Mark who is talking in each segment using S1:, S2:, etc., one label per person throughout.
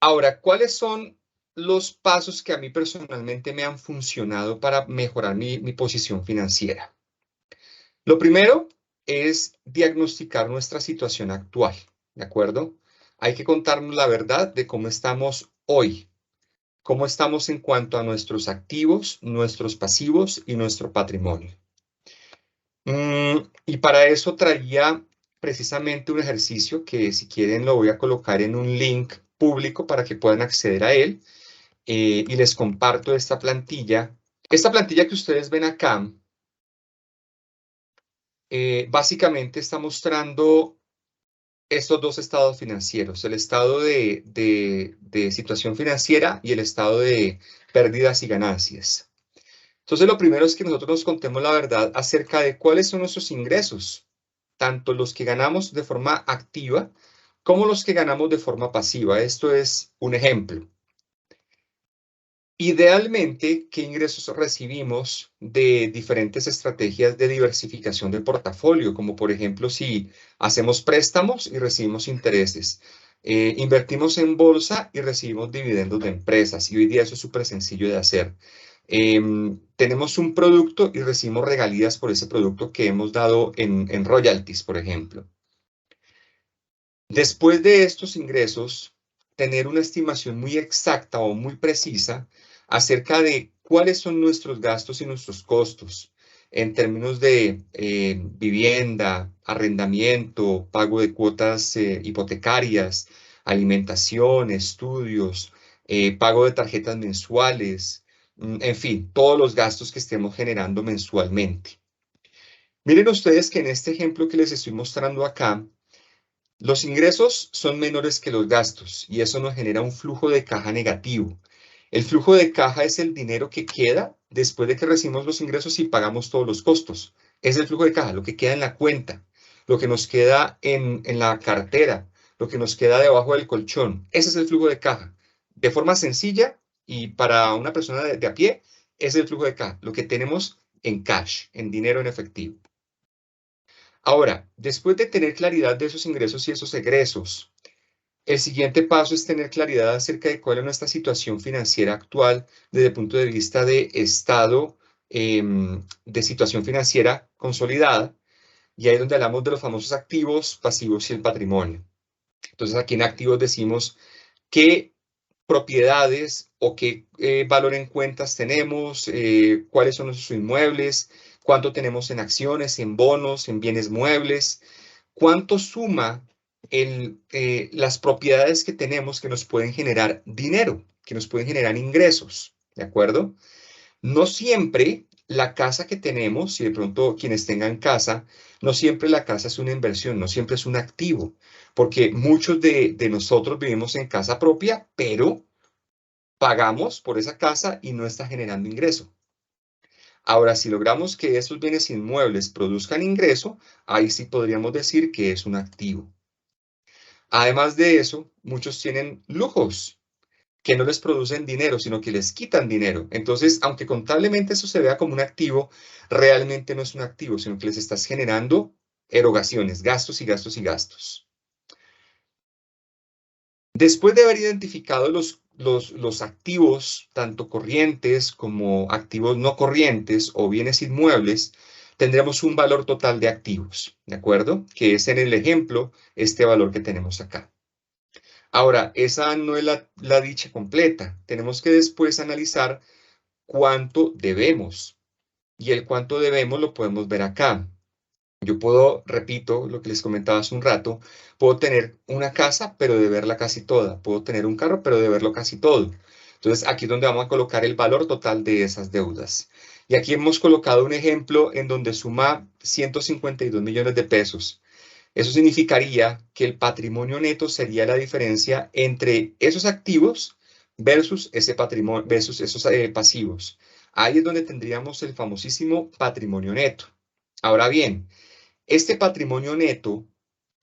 S1: Ahora, ¿cuáles son los pasos que a mí personalmente me han funcionado para mejorar mi posición financiera? Lo primero es diagnosticar nuestra situación actual, ¿de acuerdo? Hay que contarnos la verdad de cómo estamos hoy, cómo estamos en cuanto a nuestros activos, nuestros pasivos y nuestro patrimonio. Y para eso traía precisamente un ejercicio que, si quieren, lo voy a colocar en un link público para que puedan acceder a él. Y les comparto esta plantilla. Esta plantilla que ustedes ven acá, básicamente está mostrando estos dos estados financieros, el estado de situación financiera y el estado de pérdidas y ganancias. Entonces, lo primero es que nosotros nos contemos la verdad acerca de cuáles son nuestros ingresos, tanto los que ganamos de forma activa como los que ganamos de forma pasiva. Esto es un ejemplo. Idealmente, ¿qué ingresos recibimos de diferentes estrategias de diversificación del portafolio? Como por ejemplo, si hacemos préstamos y recibimos intereses, invertimos en bolsa y recibimos dividendos de empresas. Y hoy día eso es súper sencillo de hacer. Tenemos un producto y recibimos regalías por ese producto que hemos dado en royalties, por ejemplo. Después de estos ingresos, tener una estimación muy exacta o muy precisa acerca de cuáles son nuestros gastos y nuestros costos en términos de vivienda, arrendamiento, pago de cuotas hipotecarias, alimentación, estudios, pago de tarjetas mensuales, en fin, todos los gastos que estemos generando mensualmente. Miren ustedes que en este ejemplo que les estoy mostrando acá, los ingresos son menores que los gastos y eso nos genera un flujo de caja negativo. El flujo de caja es el dinero que queda después de que recibimos los ingresos y pagamos todos los costos. Es el flujo de caja, lo que queda en la cuenta, lo que nos queda en la cartera, lo que nos queda debajo del colchón. Ese es el flujo de caja. De forma sencilla y para una persona de a pie, ese es el flujo de caja, lo que tenemos en cash, en dinero en efectivo. Ahora, después de tener claridad de esos ingresos y esos egresos, el siguiente paso es tener claridad acerca de cuál es nuestra situación financiera actual desde el punto de vista de estado de situación financiera consolidada. Y ahí es donde hablamos de los famosos activos, pasivos y el patrimonio. Entonces, aquí en activos decimos qué propiedades o qué valor en cuentas tenemos, cuáles son nuestros inmuebles, cuánto tenemos en acciones, en bonos, en bienes muebles, cuánto suma las propiedades que tenemos que nos pueden generar dinero, que nos pueden generar ingresos, ¿de acuerdo? No siempre la casa que tenemos, si de pronto quienes tengan casa, no siempre la casa es una inversión, no siempre es un activo, porque muchos de nosotros vivimos en casa propia, pero pagamos por esa casa y no está generando ingreso. Ahora, si logramos que esos bienes inmuebles produzcan ingreso, ahí sí podríamos decir que es un activo. Además de eso, muchos tienen lujos que no les producen dinero, sino que les quitan dinero. Entonces, aunque contablemente eso se vea como un activo, realmente no es un activo, sino que les estás generando erogaciones, gastos y gastos y gastos. Después de haber identificado los activos, tanto corrientes como activos no corrientes o bienes inmuebles, tendremos un valor total de activos, ¿de acuerdo? Que es en el ejemplo este valor que tenemos acá. Ahora, esa no es la dicha completa. Tenemos que después analizar cuánto debemos. Y el cuánto debemos lo podemos ver acá. Yo puedo, repito, lo que les comentaba hace un rato, puedo tener una casa, pero deberla casi toda. Puedo tener un carro, pero deberlo casi todo. Entonces, aquí es donde vamos a colocar el valor total de esas deudas. Y aquí hemos colocado un ejemplo en donde suma 152 millones de pesos. Eso significaría que el patrimonio neto sería la diferencia entre esos activos versus ese patrimonio, versus esos pasivos. Ahí es donde tendríamos el famosísimo patrimonio neto. Ahora bien, este patrimonio neto,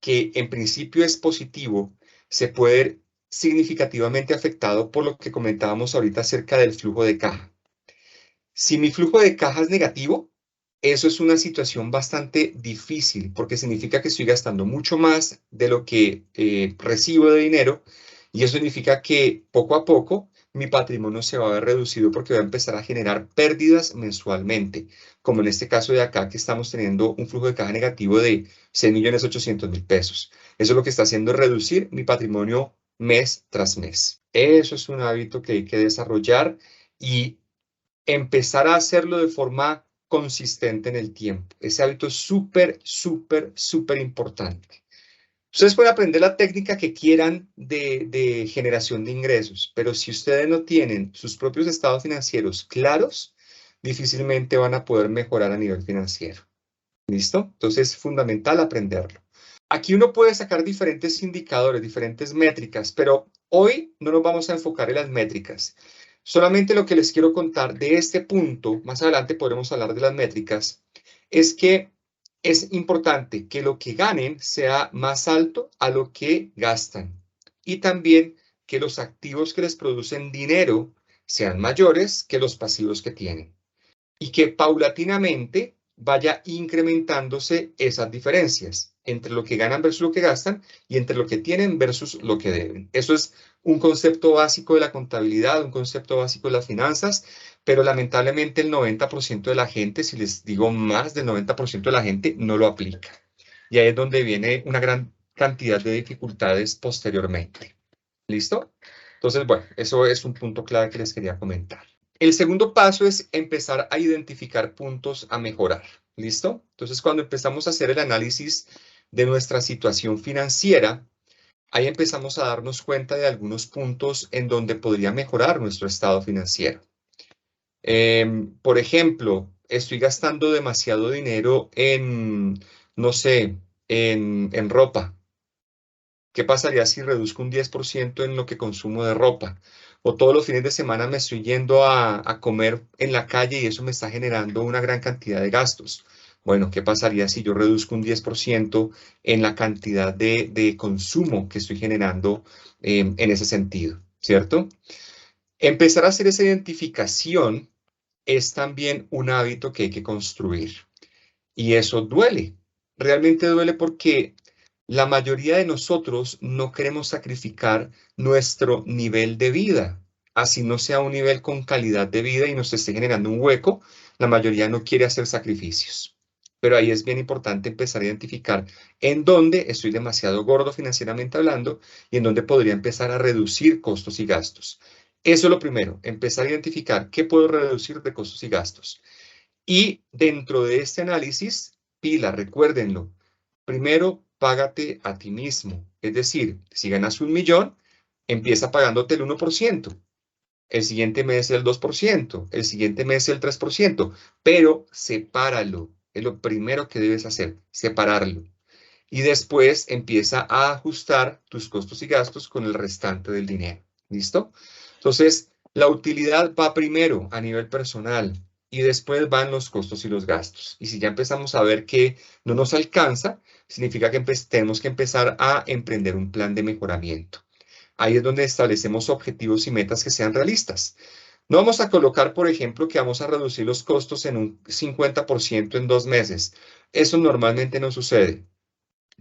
S1: que en principio es positivo, se puede ver significativamente afectado por lo que comentábamos ahorita acerca del flujo de caja. Si mi flujo de caja es negativo, eso es una situación bastante difícil porque significa que estoy gastando mucho más de lo que recibo de dinero Y eso significa que poco a poco mi patrimonio se va a ver reducido porque va a empezar a generar pérdidas mensualmente, como en este caso de acá que estamos teniendo un flujo de caja negativo de 6.800.000 pesos. Eso lo que está haciendo es reducir mi patrimonio mes tras mes. Eso es un hábito que hay que desarrollar y empezar a hacerlo de forma consistente en el tiempo. Ese hábito es súper, súper, súper importante. Ustedes pueden aprender la técnica que quieran de generación de ingresos, pero si ustedes no tienen sus propios estados financieros claros, difícilmente van a poder mejorar a nivel financiero. ¿Listo? Entonces es fundamental aprenderlo. Aquí uno puede sacar diferentes indicadores, diferentes métricas, pero hoy no nos vamos a enfocar en las métricas. Solamente lo que les quiero contar de este punto, más adelante podremos hablar de las métricas, es que es importante que lo que ganen sea más alto a lo que gastan y también que los activos que les producen dinero sean mayores que los pasivos que tienen y que paulatinamente vaya incrementándose esas diferencias entre lo que ganan versus lo que gastan y entre lo que tienen versus lo que deben. Eso es un concepto básico de la contabilidad, un concepto básico de las finanzas, pero lamentablemente el 90% de la gente, si les digo más del 90% de la gente, no lo aplica. Y ahí es donde viene una gran cantidad de dificultades posteriormente. ¿Listo? Entonces, bueno, eso es un punto clave que les quería comentar. El segundo paso es empezar a identificar puntos a mejorar. ¿Listo? Entonces, cuando empezamos a hacer el análisis de nuestra situación financiera, ahí empezamos a darnos cuenta de algunos puntos en donde podría mejorar nuestro estado financiero. Por ejemplo, estoy gastando demasiado dinero en, no sé, en ropa. ¿Qué pasaría si reduzco un 10% en lo que consumo de ropa? O todos los fines de semana me estoy yendo a comer en la calle y eso me está generando una gran cantidad de gastos. Bueno, ¿qué pasaría si yo reduzco un 10% en la cantidad de consumo que estoy generando en ese sentido? ¿Cierto? Empezar a hacer esa identificación es también un hábito que hay que construir. Y eso duele. Realmente duele porque la mayoría de nosotros no queremos sacrificar nuestro nivel de vida. Así no sea un nivel con calidad de vida y nos esté generando un hueco, la mayoría no quiere hacer sacrificios. Pero ahí es bien importante empezar a identificar en dónde estoy demasiado gordo financieramente hablando y en dónde podría empezar a reducir costos y gastos. Eso es lo primero, empezar a identificar qué puedo reducir de costos y gastos. Y dentro de este análisis, pila, recuérdenlo, primero págate a ti mismo. Es decir, si ganas 1.000.000, empieza pagándote el 1%. El siguiente mes el 2%, el siguiente mes el 3%, pero sepáralo. Es lo primero que debes hacer, separarlo. Y después empieza a ajustar tus costos y gastos con el restante del dinero. ¿Listo? Entonces, la utilidad va primero a nivel personal y después van los costos y los gastos. Y si ya empezamos a ver que no nos alcanza, significa que tenemos que empezar a emprender un plan de mejoramiento. Ahí es donde establecemos objetivos y metas que sean realistas. No vamos a colocar, por ejemplo, que vamos a reducir los costos en un 50% en 2 meses. Eso normalmente no sucede.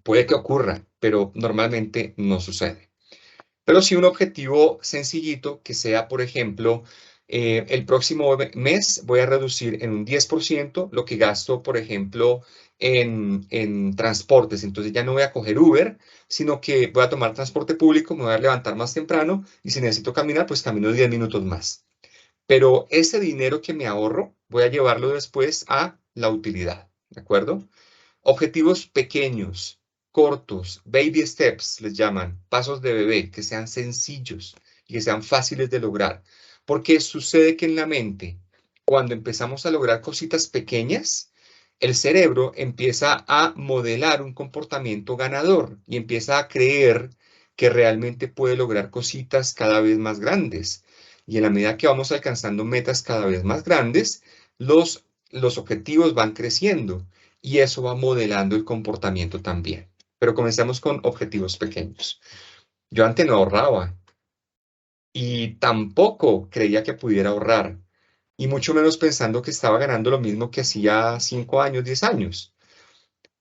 S1: Puede que ocurra, pero normalmente no sucede. Pero sí un objetivo sencillito que sea, por ejemplo, el próximo mes voy a reducir en un 10% lo que gasto, por ejemplo, en transportes. Entonces ya no voy a coger Uber, sino que voy a tomar transporte público, me voy a levantar más temprano y si necesito caminar, pues camino 10 minutos más. Pero ese dinero que me ahorro, voy a llevarlo después a la utilidad, ¿de acuerdo? Objetivos pequeños, cortos, baby steps les llaman, pasos de bebé, que sean sencillos y que sean fáciles de lograr. Porque sucede que en la mente, cuando empezamos a lograr cositas pequeñas, el cerebro empieza a modelar un comportamiento ganador y empieza a creer que realmente puede lograr cositas cada vez más grandes. Y en la medida que vamos alcanzando metas cada vez más grandes, los objetivos van creciendo y eso va modelando el comportamiento también. Pero comencemos con objetivos pequeños. Yo antes no ahorraba y tampoco creía que pudiera ahorrar, y mucho menos pensando que estaba ganando lo mismo que hacía 5 años, 10 años.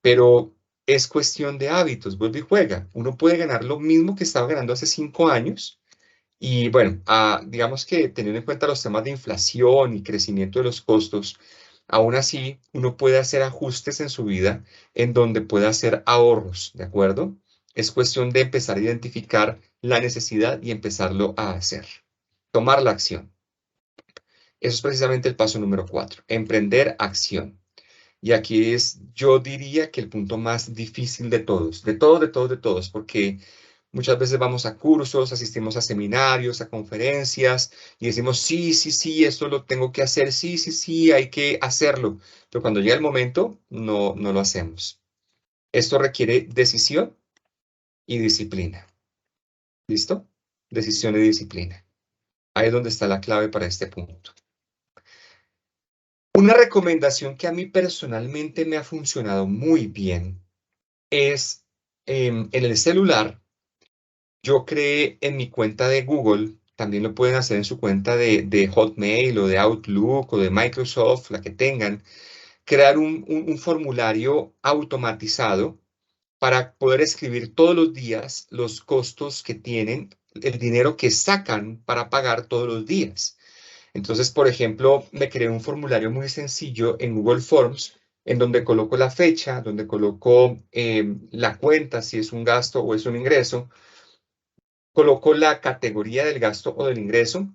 S1: Pero Es cuestión de hábitos, vuelve y juega. Uno puede ganar lo mismo que estaba ganando hace 5 años y bueno, digamos que teniendo en cuenta los temas de inflación y crecimiento de los costos, aún así uno puede hacer ajustes en su vida en donde pueda hacer ahorros, ¿de acuerdo? Es cuestión de empezar a identificar la necesidad y empezarlo a hacer. Tomar la acción. Eso es precisamente el paso número 4, emprender acción. Y aquí es, yo diría que el punto más difícil de todos, de todos, porque muchas veces vamos a cursos, asistimos a seminarios, a conferencias y decimos, sí, sí, sí, esto lo tengo que hacer, sí, sí, sí, hay que hacerlo. Pero cuando llega el momento, no lo hacemos. Esto requiere decisión y disciplina. ¿Listo? Decisión y disciplina. Ahí es donde está la clave para este punto. Una recomendación que a mí personalmente me ha funcionado muy bien es en el celular. Yo creé en mi cuenta de Google, también lo pueden hacer en su cuenta de Hotmail o de Outlook o de Microsoft, la que tengan, crear un formulario automatizado para poder escribir todos los días los costos que tienen, el dinero que sacan para pagar todos los días. Entonces, por ejemplo, me creé un formulario muy sencillo en Google Forms, en donde coloco la fecha, donde coloco la cuenta, si es un gasto o es un ingreso, coloco la categoría del gasto o del ingreso,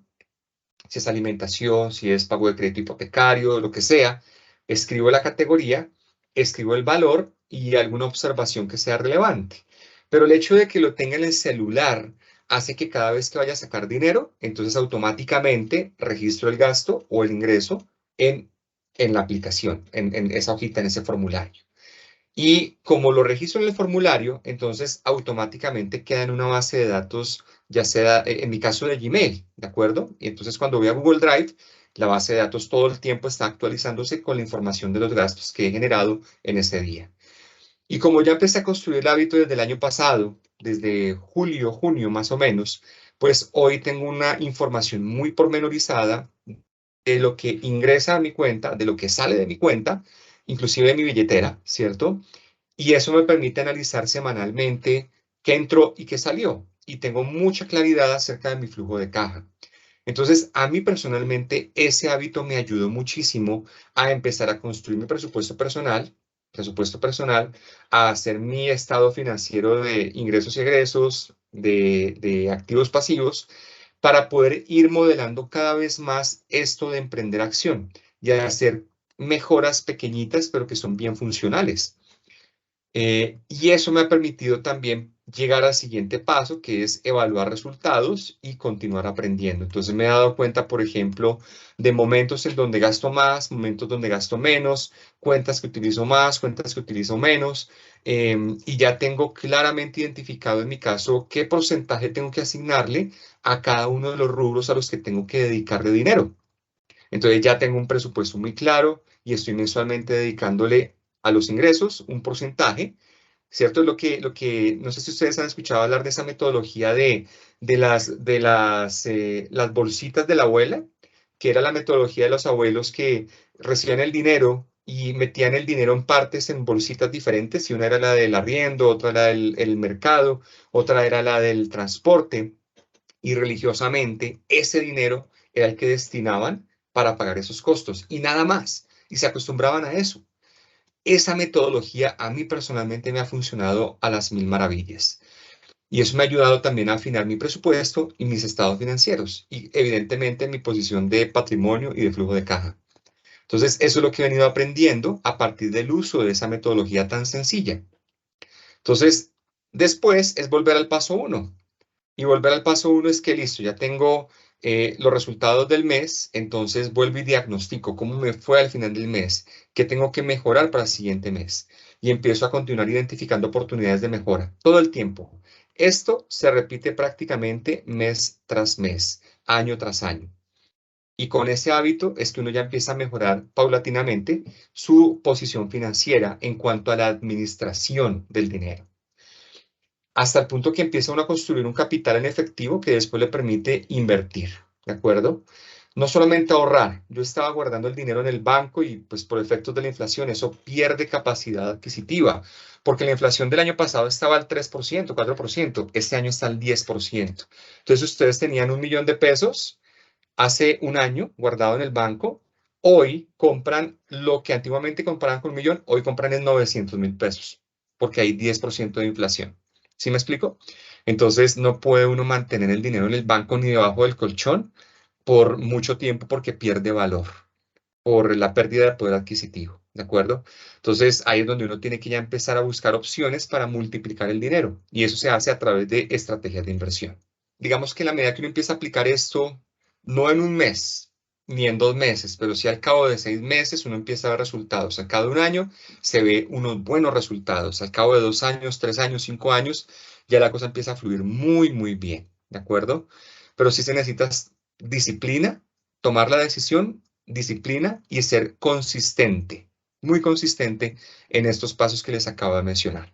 S1: si es alimentación, si es pago de crédito hipotecario, lo que sea, escribo la categoría, escribo el valor y alguna observación que sea relevante. Pero el hecho de que lo tenga en el celular hace que cada vez que vaya a sacar dinero, entonces automáticamente registro el gasto o el ingreso en la aplicación, en esa hojita, en ese formulario. Y como lo registro en el formulario, entonces automáticamente queda en una base de datos, ya sea en mi caso de Gmail, ¿de acuerdo? Y entonces cuando voy a Google Drive, la base de datos todo el tiempo está actualizándose con la información de los gastos que he generado en ese día. Y como ya empecé a construir el hábito desde el año pasado, desde julio, junio más o menos, pues hoy tengo una información muy pormenorizada de lo que ingresa a mi cuenta, de lo que sale de mi cuenta, inclusive de mi billetera, ¿cierto? Y eso me permite analizar semanalmente qué entró y qué salió. Y tengo mucha claridad acerca de mi flujo de caja. Entonces, a mí personalmente, ese hábito me ayudó muchísimo a empezar a construir mi presupuesto personal, a hacer mi estado financiero de ingresos y egresos, de activos pasivos, para poder ir modelando cada vez más esto de emprender acción y hacer mejoras pequeñitas, pero que son bien funcionales. Y eso me ha permitido también llegar al siguiente paso, que es evaluar resultados y continuar aprendiendo. Entonces me he dado cuenta, por ejemplo, de momentos en donde gasto más, momentos donde gasto menos, cuentas que utilizo más, cuentas que utilizo menos, y ya tengo claramente identificado en mi caso qué porcentaje tengo que asignarle a cada uno de los rubros a los que tengo que dedicarle dinero. Entonces ya tengo un presupuesto muy claro y estoy mensualmente dedicándole a los ingresos un porcentaje, ¿cierto? Es no sé si ustedes han escuchado hablar de esa metodología las bolsitas de la abuela, que era la metodología de los abuelos que recibían el dinero y metían el dinero en partes en bolsitas diferentes, y una era la del arriendo, otra era el mercado, otra era la del transporte, y religiosamente ese dinero era el que destinaban para pagar esos costos y nada más, y se acostumbraban a eso. Esa metodología a mí personalmente me ha funcionado a las mil maravillas. Y eso me ha ayudado también a afinar mi presupuesto y mis estados financieros y evidentemente mi posición de patrimonio y de flujo de caja. Entonces, eso es lo que he venido aprendiendo a partir del uso de esa metodología tan sencilla. Entonces, después es volver al paso 1. Y volver al paso 1 es que listo, ya tengo los resultados del mes, entonces vuelvo y diagnostico cómo me fue al final del mes, qué tengo que mejorar para el siguiente mes. Y empiezo a continuar identificando oportunidades de mejora todo el tiempo. Esto se repite prácticamente mes tras mes, año tras año. Y con ese hábito es que uno ya empieza a mejorar paulatinamente su posición financiera en cuanto a la administración del dinero, hasta el punto que empieza uno a construir un capital en efectivo que después le permite invertir, ¿de acuerdo? No solamente ahorrar, yo estaba guardando el dinero en el banco y pues por efectos de la inflación eso pierde capacidad adquisitiva, porque la inflación del año pasado estaba al 3%, 4%, este año está al 10%. Entonces ustedes tenían 1.000.000 de pesos hace un año guardado en el banco, hoy compran lo que antiguamente compraban con 1.000.000, hoy compran en 900.000 pesos, porque hay 10% de inflación. ¿Sí me explico? Entonces no puede uno mantener el dinero en el banco ni debajo del colchón por mucho tiempo porque pierde valor, por la pérdida de poder adquisitivo, ¿de acuerdo? Entonces ahí es donde uno tiene que ya empezar a buscar opciones para multiplicar el dinero y eso se hace a través de estrategias de inversión. Digamos que en la medida que uno empieza a aplicar esto, no en un mes ni en 2 meses, pero sí al cabo de 6 meses uno empieza a ver resultados. Al cabo de un año se ve unos buenos resultados. Al cabo de 2 años, 3 años, 5 años, ya la cosa empieza a fluir muy, muy bien, ¿de acuerdo? Pero sí se necesita disciplina, tomar la decisión, disciplina y ser consistente, muy consistente en estos pasos que les acabo de mencionar.